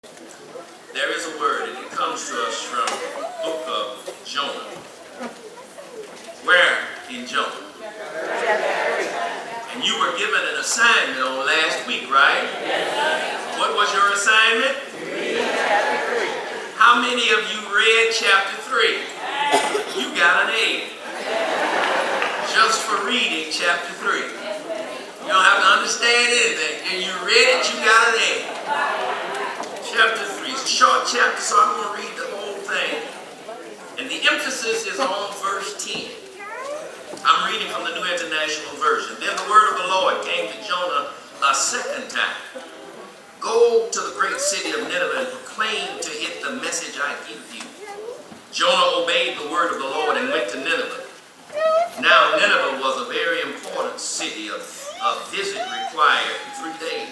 There is a word, and it comes to us from the book of Jonah. Where in Jonah? And you were given an assignment on last week, right? What was your assignment? How many of you read chapter 3? You got an A. Just for reading chapter 3. You don't have to understand anything. And you read it, you got an A. Chapter 3. It's a short chapter, so I'm going to read the whole thing. And the emphasis is on verse 10. I'm reading from the New International Version. Then the word of the Lord came to Jonah a second time. Go to the great city of Nineveh and proclaim to it the message I give you. Jonah obeyed the word of the Lord and went to Nineveh. Now Nineveh was a very important city. A visit required 3 days.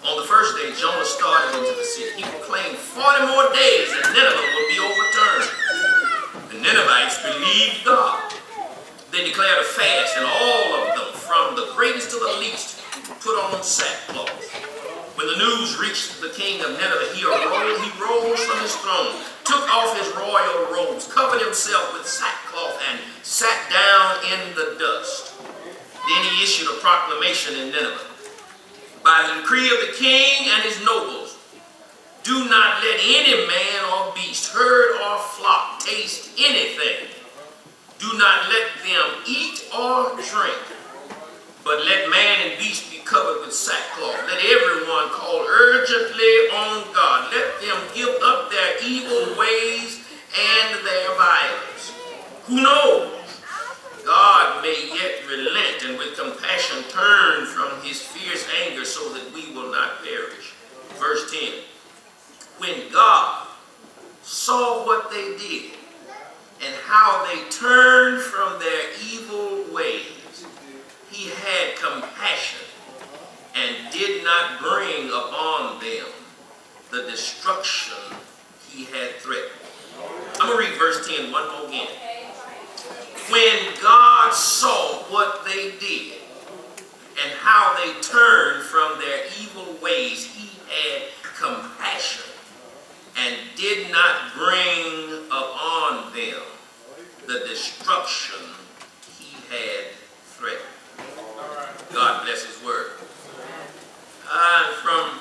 On the first day, Jonah started into the city. He proclaimed 40 more days and Nineveh would be overturned. The Ninevites believed God. They declared a fast, and all of them, from the greatest to the least, put on sackcloth. When the news reached the king of Nineveh, he rose from his throne, took off his royal robes, covered himself with sackcloth, and sat down in the dust. Then he issued a proclamation in Nineveh. By the decree of the king and his nobles, do not let any man or beast, herd or flock taste anything. Do not let them eat or drink, but let man and beast be covered with sackcloth. Let everyone call urgently on God. Let them give up their evil ways and their violence. Who knows? God may yet relent and with compassion turn from his fierce anger so that we will not perish. Verse 10. When God saw what they did and how they turned from their evil ways, he had compassion and did not bring upon them the destruction he had threatened. I'm going to read verse 10 one more again. When God saw what they did and how they turned from their evil ways, he had compassion and did not bring upon them the destruction he had threatened. God bless his word. From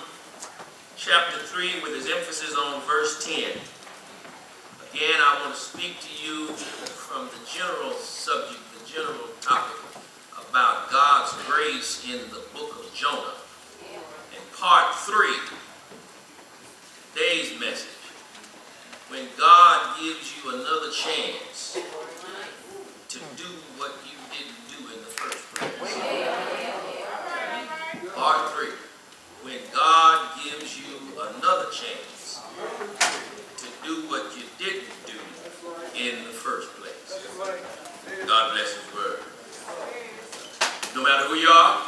chapter 3 with his emphasis on verse 10. Again, I want to speak to you from the general subject, the general topic about God's grace in the book of Jonah. In part 3, today's message, when God gives you another chance to do what you didn't do in the first place. Part 3, when God gives you another chance to do what you didn't do in the first place. God bless his word. No matter who you are,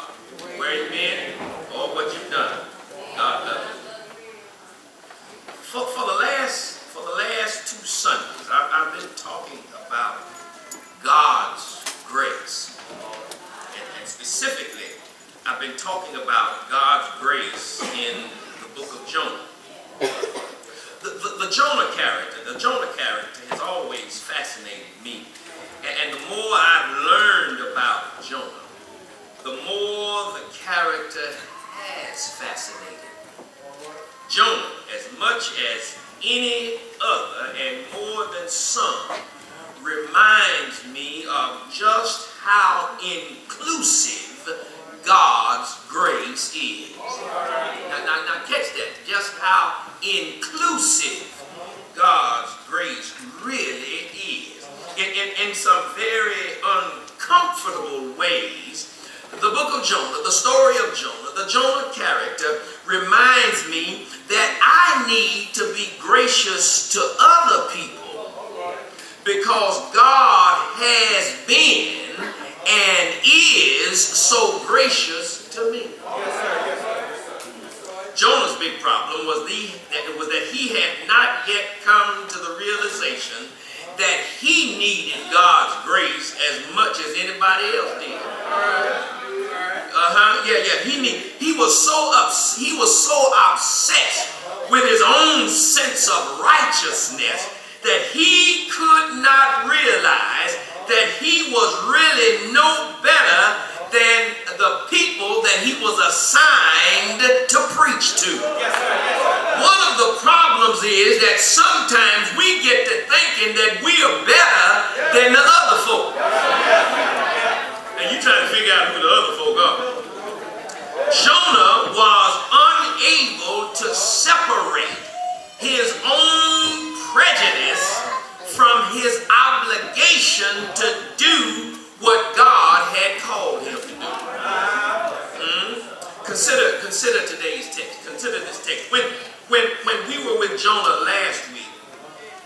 where you've been, or what you've done, God loves you. For the last 2 Sundays, I've been talking about God's grace. And specifically, I've been talking about God's grace in the book of Jonah. The Jonah character has always fascinated me. And the more I've learned about Jonah, the more the character has fascinated me. Jonah, as much as any other and more than some, reminds me of just how inclusive God's grace is. Now catch that. Just how inclusive God's grace really is. In some very uncomfortable ways, the book of Jonah, the story of Jonah, the Jonah character reminds me that I need to be gracious to other people because God has been and is so gracious to me. Jonah's big problem was that he had not yet come to the realization that he needed God's grace as much as anybody else did. He was so obsessed with his own sense of righteousness that he could not realize that he was really no better than the people that he was assigned to preach to. One of the problems is that sometimes we get to thinking that we are better than the other folk. And you trying to figure out who the other folk are. Jonah was unable to separate his own prejudice from his obligation to do what God had called him to do. Consider today's text. Consider this text. When we were with Jonah last week,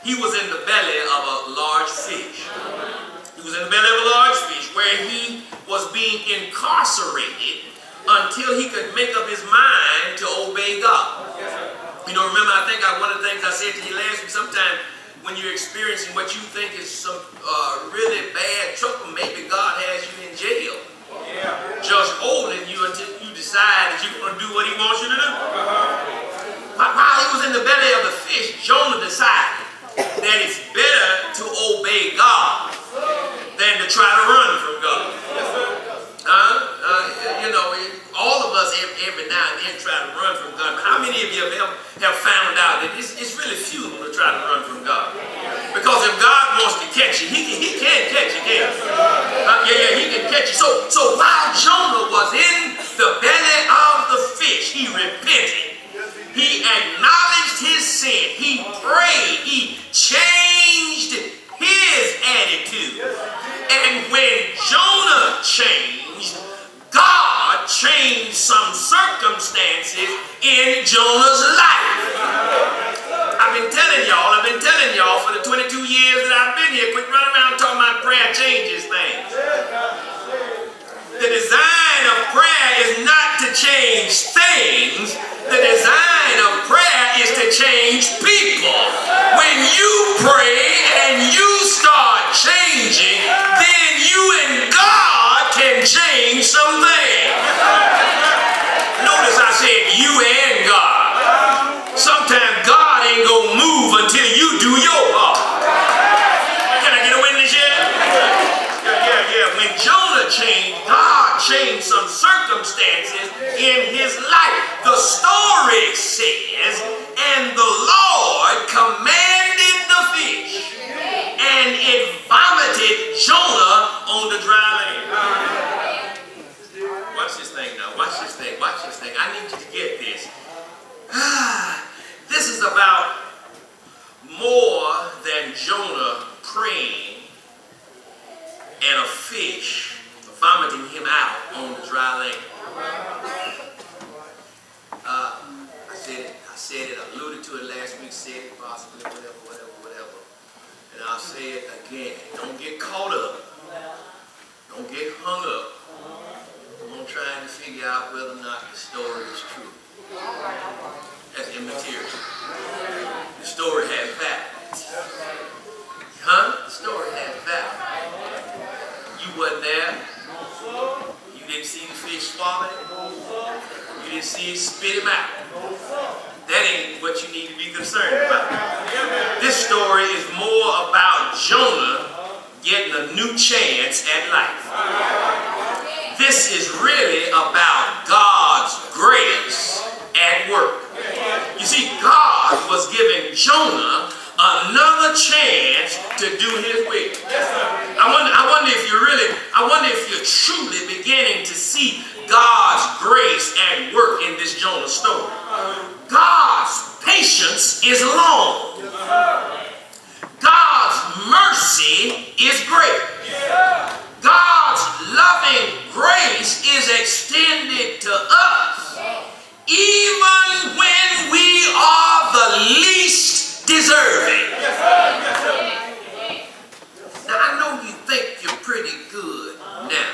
he was in the belly of a large fish. He was in the belly of a large fish where he was being incarcerated until he could make up his mind to obey God. You know, remember, I think one of the things I said to you last week, sometimes when you're experiencing what you think is some really bad trouble, maybe God has you in jail. Just holding you until you decide that you're going to do what he wants you to do. While he was in the belly of the fish, Jonah decided that it's better to obey God than to try to run from God. You know, all of us every now and then try to run from God. But how many of you have found out that it's really futile to try to run from God? Because if God wants to catch you, he can catch you, can't he? He can catch you. So while Jonah was in the belly of the fish, he repented. He acknowledged his sin. He prayed. He changed his attitude. And when Jonah changed, God changed some circumstances in Jonah's life. I've been telling y'all for the 22 years that I've been here, quit running around talking about prayer changes things. The design of prayer is not to change things. The design of prayer is to change people. When you pray and you start changing, then you and God can change some things. Notice I said you and God. Sometimes God ain't gonna move until you do your part. Can I get a witness here? Yeah. When Jonah changed, God changed some circumstances in his life. The story says, and the Lord commanded the fish, and it vomited Jonah on the dry land. Watch this thing now. Watch this thing. I need you to get this. This is about more than Jonah praying and a fish vomiting him out on the dry land. I said it, I alluded to it last week, said it possibly, whatever. And I'll say it again. Don't get caught up. Don't get hung up on trying to figure out whether or not the story is true. That's immaterial. The story has value. The story has value. You wasn't there. You didn't see the fish swallow it. You didn't see it spit him out. That ain't what you need to be concerned about. This story is more about Jonah getting a new chance at life. This is really about God's grace at work. You see, God was giving Jonah another chance to do his will. I wonder if you're truly beginning to see God's grace at work in this Jonah story. God's patience is long. God's mercy is great. God's loving grace is extended to us even when we are the least deserving. Now, I know you think you're pretty good now.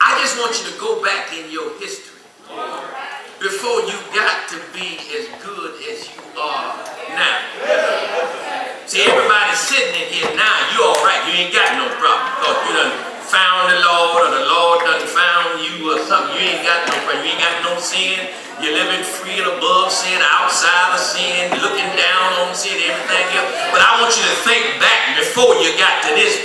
I just want you to go back in your history before you got to be as good as you think back before you got to this